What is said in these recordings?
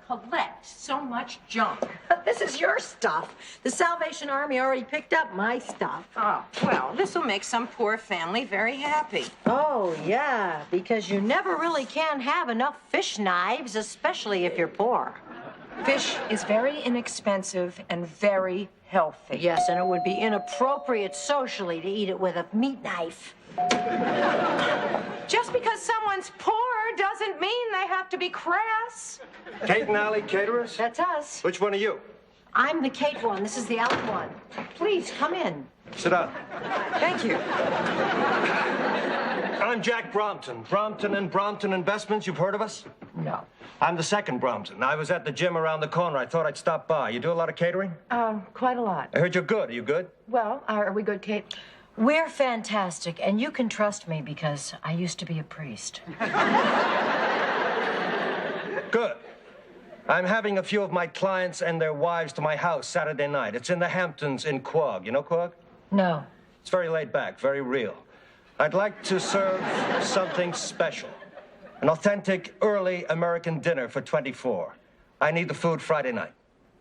collect so much junk? This is your stuff. The Salvation Army already picked up my stuff. Oh, well, this will make some poor family very happy. Oh, yeah, because you never really can have enough fish knives, especially if you're poor. Fish is very inexpensive and very healthy. Yes, and it would be inappropriate socially to eat it with a meat knife. Just because someone's poor doesn't mean they have to be crass. Kate and Allie caterers? That's us. Which one are you? I'm the Kate one. This is the Allie one. Please, come in. Sit down. Thank you. I'm Jack Brompton. Brompton and Brompton Investments. You've heard of us? No. I'm the second Brompton. I was at the gym around the corner. I thought I'd stop by. You do a lot of catering? Quite a lot. I heard you're good. Are you good? Well, are we good, Kate? We're fantastic, and you can trust me because I used to be a priest. Good. I'm having a few of my clients and their wives to my house Saturday night. It's in the Hamptons in Quogue. You know Quogue? No. It's very laid back, very real. I'd like to serve something special. An authentic early American dinner for 24. I need the food Friday night.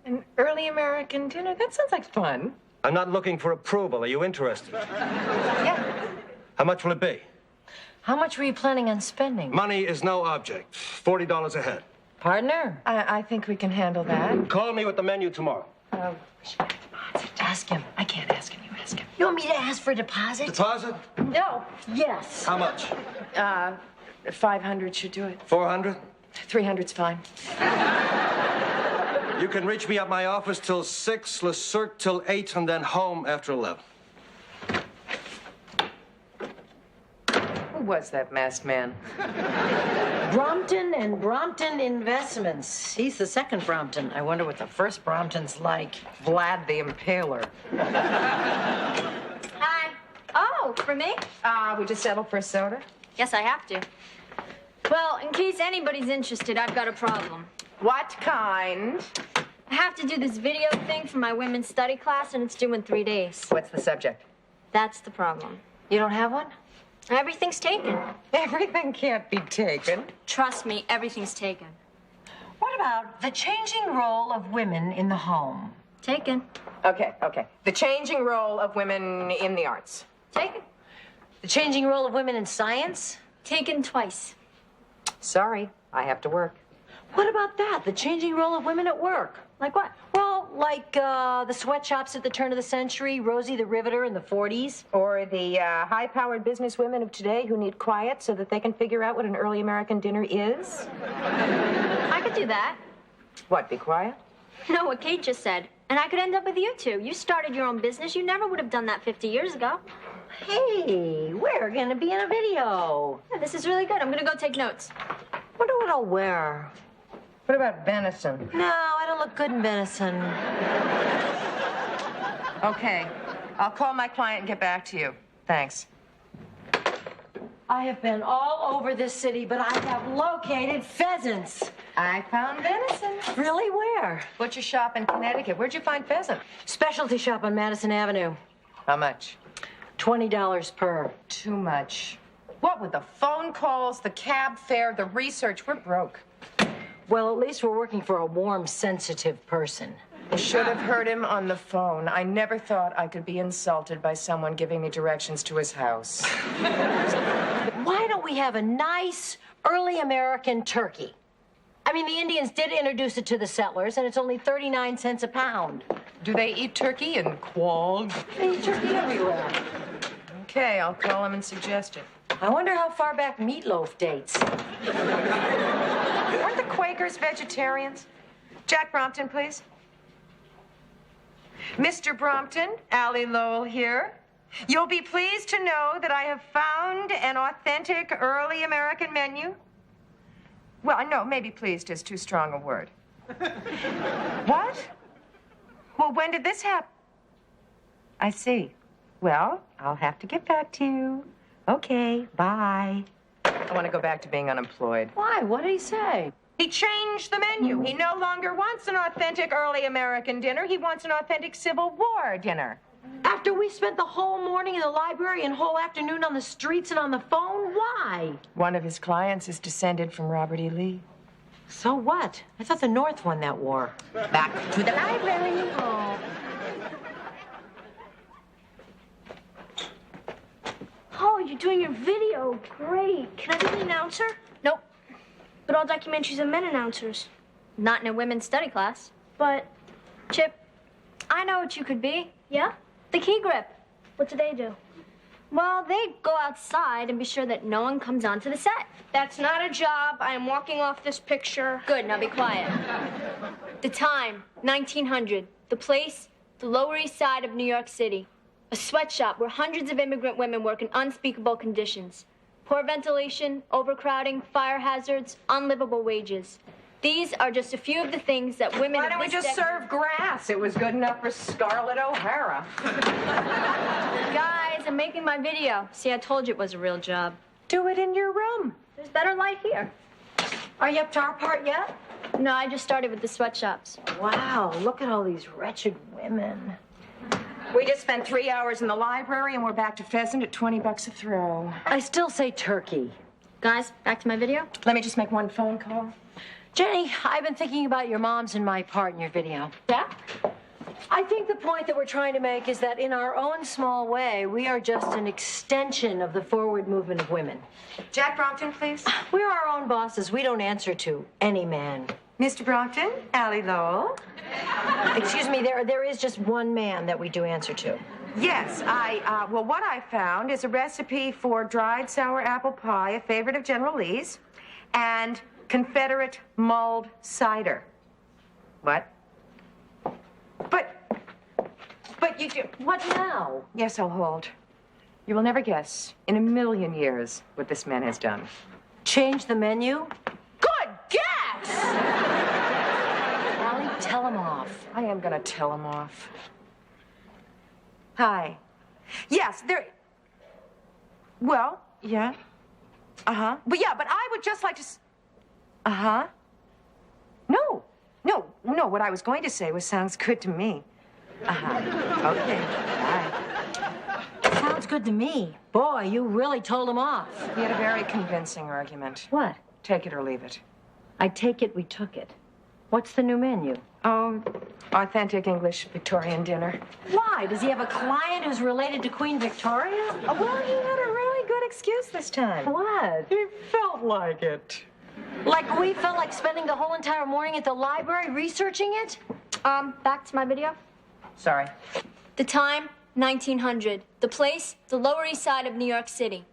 An early American dinner? That sounds like fun. I'm not looking for approval. Are you interested? Yeah. How much will it be? How much were you planning on spending? Money is no object. $40 a head. Partner? I think we can handle that. Call me with the menu tomorrow. Ask him. I can't ask him. You ask him. You want me to ask for a deposit? Deposit? No. Yes. How much? 500 should do it. 400? 300's fine. You can reach me at my office till 6, Le Cirque till 8, and then home after 11. Who was that masked man? Brompton and Brompton Investments. He's the second Brompton. I wonder what the first Brompton's like. Vlad the Impaler. Hi. Oh, for me? We just settled for a soda? Yes, I have to. Well, in case anybody's interested, I've got a problem. What kind? I have to do this video thing for my women's study class, and it's due in 3 days. What's the subject? That's the problem. You don't have one? Everything's taken. Everything can't be taken. Trust me, everything's taken. What about the changing role of women in the home? Taken. Okay. The changing role of women in the arts. Taken. The changing role of women in science? Taken twice. Sorry, I have to work. What about that? The changing role of women at work? Like what? Well, like the sweatshops at the turn of the century, Rosie the Riveter in the 40s. Or the high-powered businesswomen of today who need quiet so that they can figure out what an early American dinner is. I could do that. What, be quiet? No, what Kate just said. And I could end up with you two. You started your own business. You never would have done that 50 years ago. Hey, we're gonna be in a video. Yeah, this is really good. I'm gonna go take notes. Wonder what I'll wear. What about venison? No, I don't look good in venison. Okay, I'll call my client and get back to you. Thanks. I have been all over this city, but I have located pheasants. I found venison. Really, where? Butcher shop in Connecticut. Where'd you find pheasant? Specialty shop on Madison Avenue. How much? $20 per. Too much. What with the phone calls, the cab fare, the research, we're broke. Well, at least we're working for a warm, sensitive person. I should have heard him on the phone. I never thought I could be insulted by someone giving me directions to his house. Why don't we have a nice, early American turkey? I mean, the Indians did introduce it to the settlers, and it's only 39 cents a pound. Do they eat turkey in Quogue? They eat turkey everywhere. Okay, I'll call him and suggest it. I wonder how far back meatloaf dates. Weren't the Quakers vegetarians? Jack Brompton, please. Mr. Brompton, Allie Lowell here. You'll be pleased to know that I have found an authentic early American menu. Well, no, maybe pleased is too strong a word. What? Well, when did this happen? I see. Well, I'll have to get back to you. Okay, bye. I want to go back to being unemployed. Why? What did he say? He changed the menu. He no longer wants an authentic early American dinner. He wants an authentic Civil War dinner. After we spent the whole morning in the library and whole afternoon on the streets and on the phone, why? One of his clients is descended from Robert E. Lee. So what? I thought the North won that war. Back to the library. Oh. Oh, you're doing your video. Great. Can I be the announcer? Nope. But all documentaries are men announcers. Not in a women's study class. But, Chip, I know what you could be. Yeah? The key grip. What do they do? Well, they go outside and be sure that no one comes onto the set. That's not a job. I am walking off this picture. Good, now be quiet. The time, 1900. The place, the Lower East Side of New York City. A sweatshop where hundreds of immigrant women work in unspeakable conditions. Poor ventilation, overcrowding, fire hazards, unlivable wages. These are just a few of the things that women... Why don't we just serve grass? It was good enough for Scarlett O'Hara. Guys, I'm making my video. See, I told you it was a real job. Do it in your room. There's better light here. Are you up to our part yet? No, I just started with the sweatshops. Wow, look at all these wretched women. We just spent 3 hours in the library and we're back to pheasant at $20 a throw. I still say turkey. Guys, back to my video. Let me just make one phone call. Jenny, I've been thinking about your mom's and my part in your video. Yeah? I think the point that we're trying to make is that in our own small way, we are just an extension of the forward movement of women. Jack Brompton, please. We're our own bosses. We don't answer to any man. Mr. Brompton, Allie Lowell. Excuse me, there is just one man that we do answer to. Yes, well, what I found is a recipe for dried sour apple pie, a favorite of General Lee's, and Confederate mulled cider. What? But you do. What now? Yes, I'll hold. You will never guess in a million years what this man has done. Change the menu? Good guess! Allie, tell him off. I am gonna tell him off. Hi. Yes, there. Well, yeah. Uh-huh. But yeah, but I would just like to. Uh-huh. No. What I was going to say was sounds good to me. Uh-huh. Okay. Bye. Sounds good to me. Boy, you really told him off. We had a very convincing argument. What? Take it or leave it. I take it we took it. What's the new menu? Oh, authentic English Victorian dinner. Why? Does he have a client who's related to Queen Victoria? Oh, well, he had a really good excuse this time. What? He felt like it. Like we felt like spending the whole entire morning at the library researching it? Back to my video. Sorry. The time, 1900. The place, the Lower East Side of New York City.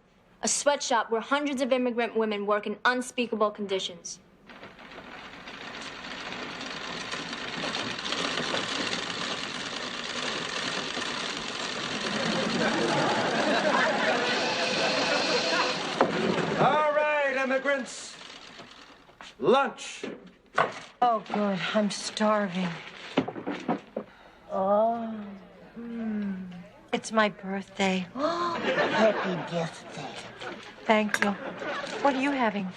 A sweatshop where hundreds of immigrant women work in unspeakable conditions. All right, immigrants. Lunch. Oh, good. I'm starving. Oh. It's my birthday. Happy birthday. Thank you. What are you having?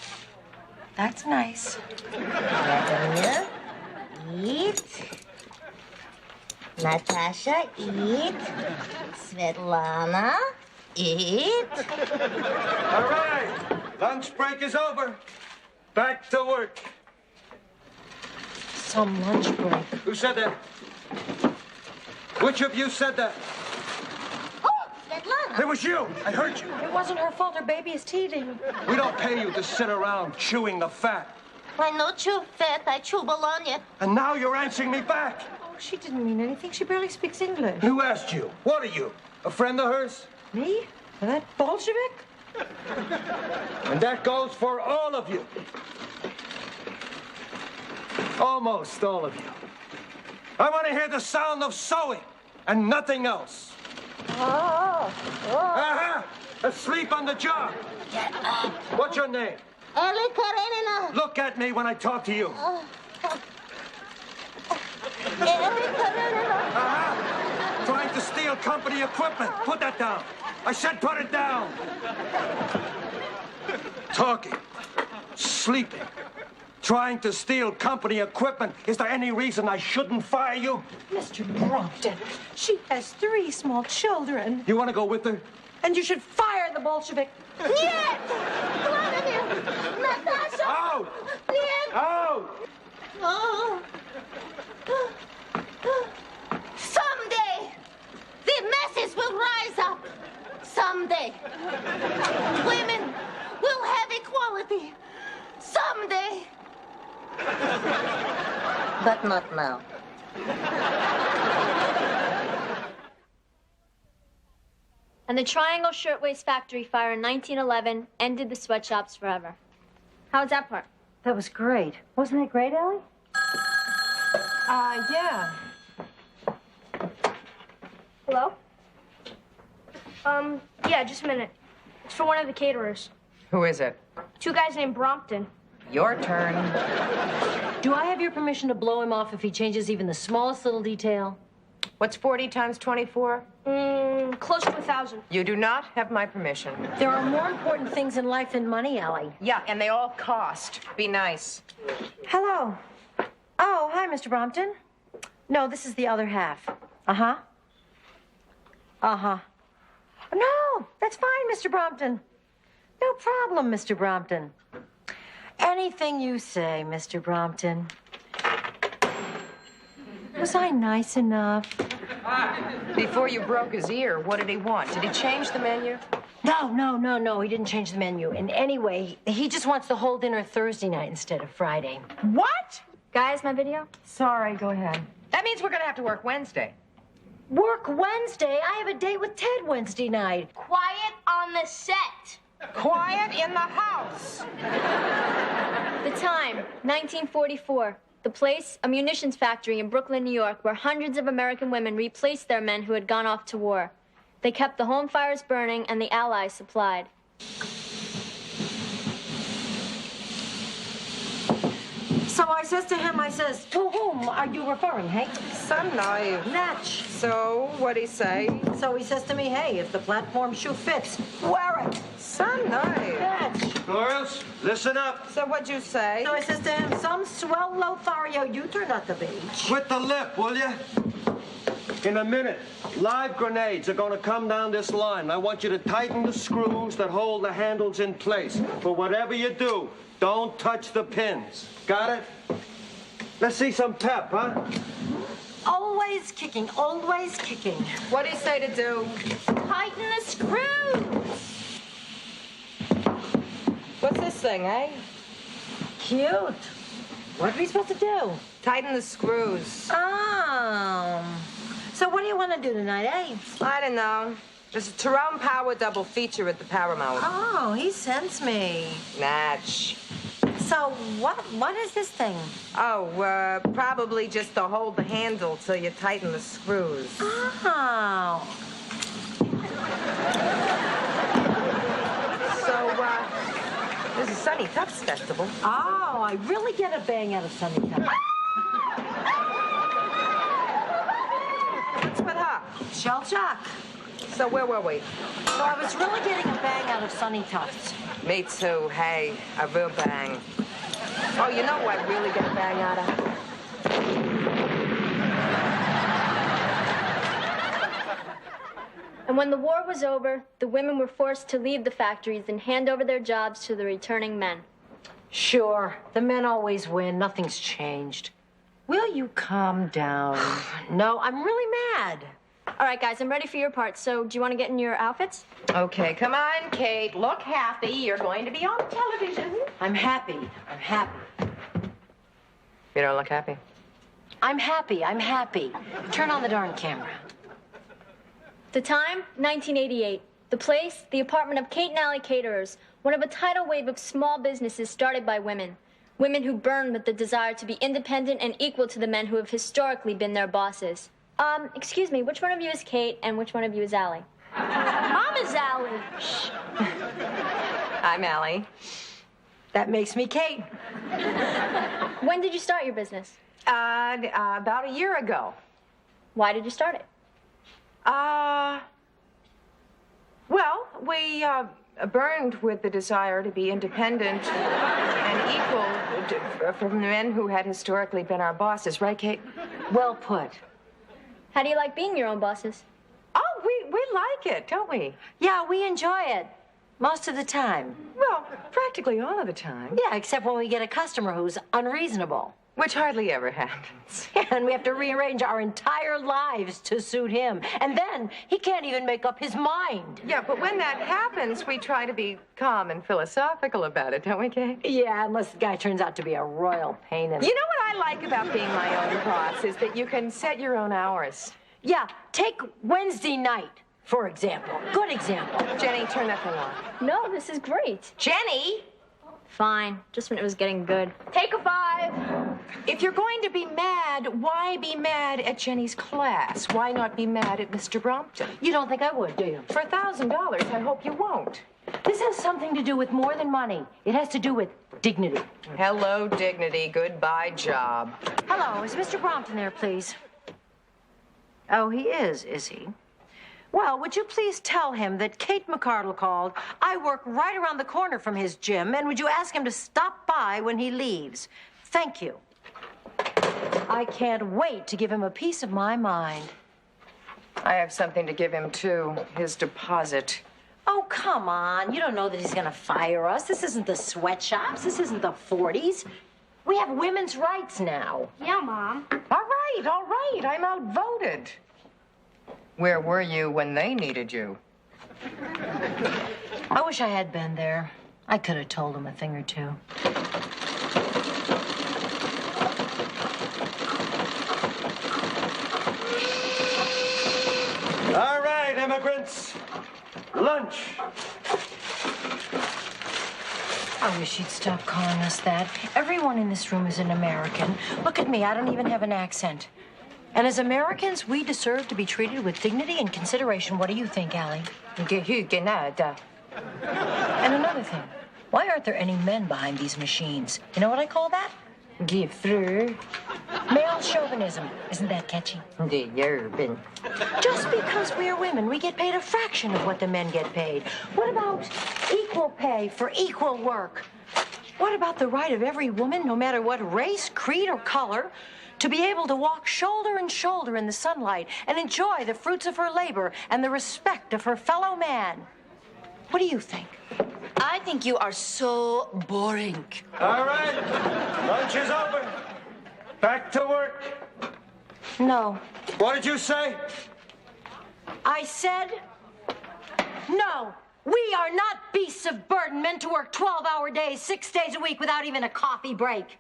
That's nice. Vladimir, eat. Natasha, eat. Svetlana, eat. All right. Lunch break is over. Back to work. Some lunch break. Who said that? Which of you said that? Oh, Svetlana. It was you. I heard you. It wasn't her fault. Her baby is teething. We don't pay you to sit around chewing the fat. I know chew fat, I chew bologna. And now you're answering me back. Oh, she didn't mean anything. She barely speaks English. Who asked you? What are you? A friend of hers? Me? That Bolshevik? And that goes for all of you. Almost all of you. I want to hear the sound of sewing and nothing else. Aha! Asleep on the job. Get up. What's your name? Ellie Karenina. Look at me when I talk to you. Ellie Karenina. Aha! Trying to steal company equipment. Put that down. I said put it down. Talking. Sleeping. Trying to steal company equipment. Is there any reason I shouldn't fire you? Mr. Brompton, she has 3 small children. You want to go with her? And you should fire the Bolshevik. Нет! Vladimir! Natasha! Out! Нет! Out! Oh. Someday, the masses will rise up. Someday, women will have equality. Someday. But not now. And the Triangle Shirtwaist Factory fire in 1911 ended the sweatshops forever. How was that part? That was great. Wasn't it great, Allie? Yeah. Hello? Yeah, just a minute. It's for one of the caterers. Who is it? 2 guys named Brompton. Your turn. Do I have your permission to blow him off if he changes even the smallest little detail? What's 40 times 24? Close to 1,000. You do not have my permission. There are more important things in life than money, Allie. Yeah, and they all cost. Be nice. Hello. Oh, hi, Mr. Brompton. No, this is the other half. Uh-huh. Uh-huh. No, that's fine, Mr. Brompton. No problem, Mr. Brompton. Anything you say, Mr. Brompton. Was I nice enough? Before you broke his ear, what did he want? Did he change the menu? No. He didn't change the menu in any way. He just wants the whole dinner Thursday night instead of Friday. What? Guys, my video? Sorry, go ahead. That means we're gonna have to work Wednesday. Work Wednesday? I have a date with Ted Wednesday night. Quiet on the set. Quiet in the house. The time, 1944. The place, a munitions factory in Brooklyn, New York, where hundreds of American women replaced their men who had gone off to war. They kept the home fires burning and the Allies supplied. So I says to him, to whom are you referring, hey? Some knife. Natch. So, what'd he say? So he says to me, hey, if the platform shoe fits, wear it. Some knife. Natch. Girls, listen up. So what'd you say? So I says to him, some swell Lothario you turned at the beach. Quit the lip, will you? In a minute, live grenades are going to come down this line. I want you to tighten the screws that hold the handles in place. But whatever you do, don't touch the pins. Got it? Let's see some pep, huh? Always kicking, always kicking. What'd he say to do? Tighten the screws. What's this thing, eh? Cute. What are we supposed to do? Tighten the screws. Oh. So what do you want to do tonight, eh? I don't know. There's a Tyrone Power double feature at the Paramount. Oh, he sends me. Natch. So what is this thing? Oh, probably just to hold the handle till you tighten the screws. Oh. So, there's a Sunny Tufts Festival. Oh, I really get a bang out of Sunny Tufts. What's with her? Shell shock. So where were we? So I was really getting a bang out of Sunny Tufts. Me too. Hey, a real bang. Oh, you know who I really get a bang out of? And when the war was over, the women were forced to leave the factories and hand over their jobs to the returning men. Sure, the men always win. Nothing's changed. Will you calm down? No, I'm really mad. All right, guys, I'm ready for your part. So, do you want to get in your outfits? Okay, come on, Kate. Look happy. You're going to be on television. I'm happy. I'm happy. You don't look happy. I'm happy. I'm happy. Turn on the darn camera. The time, 1988. The place, the apartment of Kate and Allie Caterers, one of a tidal wave of small businesses started by women. Women who burn with the desire to be independent and equal to the men who have historically been their bosses. Excuse me, which one of you is Kate and which one of you is Allie? Mom is Allie. Shh. I'm Allie. That makes me Kate. When did you start your business? About a year ago. Why did you start it? Well, we burned with the desire to be independent and equal from the men who had historically been our bosses, right, Kate? Well put. How do you like being your own bosses? Oh, we like it, don't we? Yeah, we enjoy it. Most of the time. Well, practically all of the time. Yeah, except when we get a customer who's unreasonable. Which hardly ever happens. And we have to rearrange our entire lives to suit him. And then he can't even make up his mind. Yeah, but when that happens, we try to be calm and philosophical about it, don't we, Kate? Yeah, unless the guy turns out to be a royal pain in the... You know what I like about being my own boss is that you can set your own hours. Yeah, take Wednesday night, for example. Good example. Jenny, turn that thing on. No, this is great. Jenny! Fine, just when it was getting good. Take a 5. If you're going to be mad, why be mad at Jenny's class? Why not be mad at Mr. Brompton? You don't think I would, do you? For $1,000, I hope you won't. This has something to do with more than money. It has to do with dignity. Hello, dignity. Goodbye, job. Hello, is Mr. Brompton there, please? Oh, he is he? Well, would you please tell him that Kate McCardle called? I work right around the corner from his gym, and would you ask him to stop by when he leaves? Thank you. I can't wait to give him a piece of my mind. I have something to give him, too. His deposit. Oh, come on. You don't know that he's going to fire us. This isn't the sweatshops. This isn't the 40s. We have women's rights now. Yeah, Mom. All right. I'm outvoted. Where were you when they needed you? I wish I had been there. I could have told him a thing or two. All right, immigrants. Lunch. I wish you'd stop calling us that. Everyone in this room is an American. Look at me, I don't even have an accent. And as Americans, we deserve to be treated with dignity and consideration. What do you think, Allie? Gehugenada. And another thing, why aren't there any men behind these machines? You know what I call that? Gefru. Male chauvinism. Isn't that catchy? The urban. Just because we're women, we get paid a fraction of what the men get paid. What about equal pay for equal work? What about the right of every woman, no matter what race, creed, or color, to be able to walk shoulder and shoulder in the sunlight and enjoy the fruits of her labor and the respect of her fellow man? What do you think? I think you are so boring. All right. Lunch is open. Back to work. No. What did you say? I said no. We are not beasts of burden meant to work 12-hour days, 6 days a week without even a coffee break.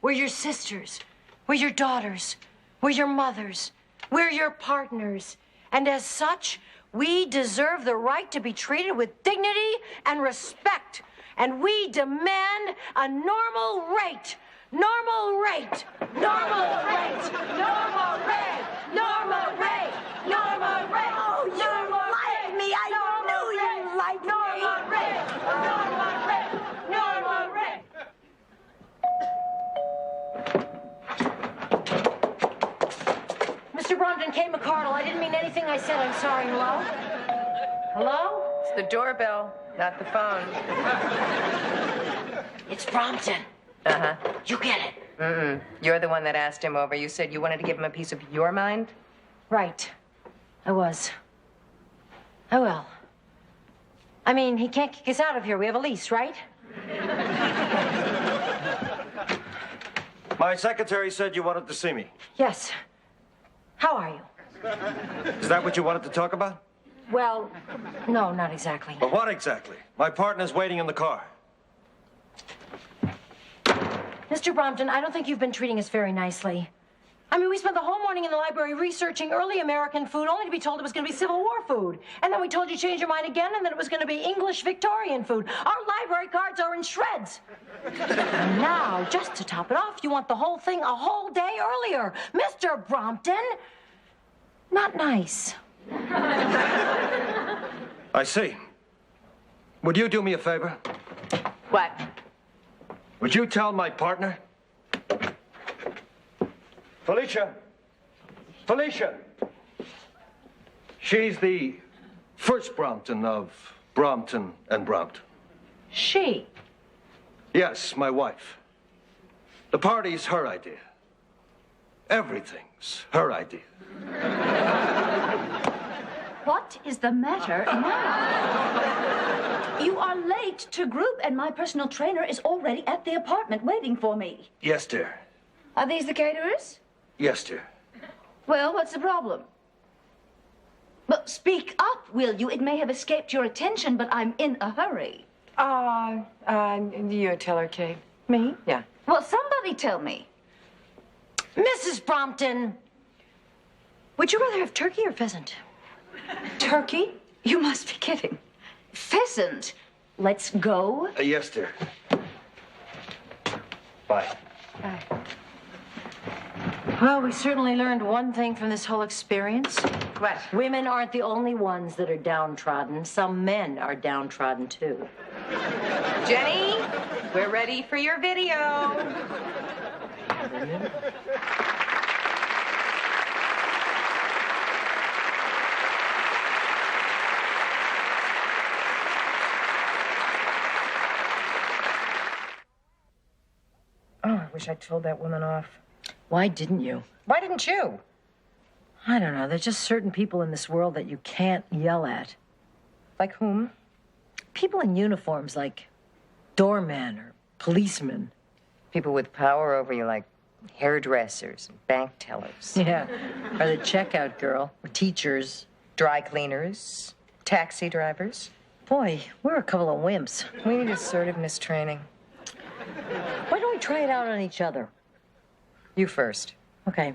We're your sisters. We're your daughters. We're your mothers. We're your partners. And as such, we deserve the right to be treated with dignity and respect. And we demand a normal rate. Normal rate. Normal rate. Normal rate. Normal rate. Normal rate. Oh, you like me. I knew you liked me. Normal rate. Normal rate. Normal rate. Mr. Brompton, Kate McCardle, I didn't mean anything I said. I'm sorry. Hello? Hello? It's the doorbell, not the phone. It's Brompton. Uh-huh. You get it. Mm-mm. You're the one that asked him over. You said you wanted to give him a piece of your mind? Right. I was. I will. I mean, he can't kick us out of here. We have a lease, right? My secretary said you wanted to see me. Yes. How are you? Is that what you wanted to talk about? Well, no, not exactly. But what exactly? My partner's waiting in the car. Mr. Brompton, I don't think you've been treating us very nicely. I mean, we spent the whole morning in the library researching early American food, only to be told it was going to be Civil War food. And then we told you to change your mind again, and then it was going to be English Victorian food. Our library cards are in shreds. And now, just to top it off, you want the whole thing a whole day earlier. Mr. Brompton, not nice. I see. Would you do me a favor? What? Would you tell my partner? Felicia. Felicia. She's the first Brompton of Brompton and Brompton. She? Yes, my wife. The party's her idea. Everything's her idea. What is the matter now? You are late to group, and my personal trainer is already at the apartment waiting for me. Yes, dear. Are these the caterers? Yes, dear. Well, what's the problem? Well, speak up, will you? It may have escaped your attention, but I'm in a hurry. You tell her, Kate. Me? Yeah. Well, somebody tell me. Mrs. Brompton, would you rather have turkey or pheasant? Turkey? You must be kidding. Pheasant? Let's go. Yes, dear. Bye. Well, we certainly learned one thing from this whole experience. What? Women aren't the only ones that are downtrodden. Some men are downtrodden, too. Jenny, we're ready for your video. Oh, I wish I'd told that woman off. Why didn't you? Why didn't you? I don't know. There's just certain people in this world that you can't yell at. Like whom? People in uniforms like doormen or policemen. People with power over you, like hairdressers and bank tellers. Yeah. Or the checkout girl. Or teachers. Dry cleaners, taxi drivers. Boy, we're a couple of wimps. We need assertiveness training. Why don't we try it out on each other? You first. Okay.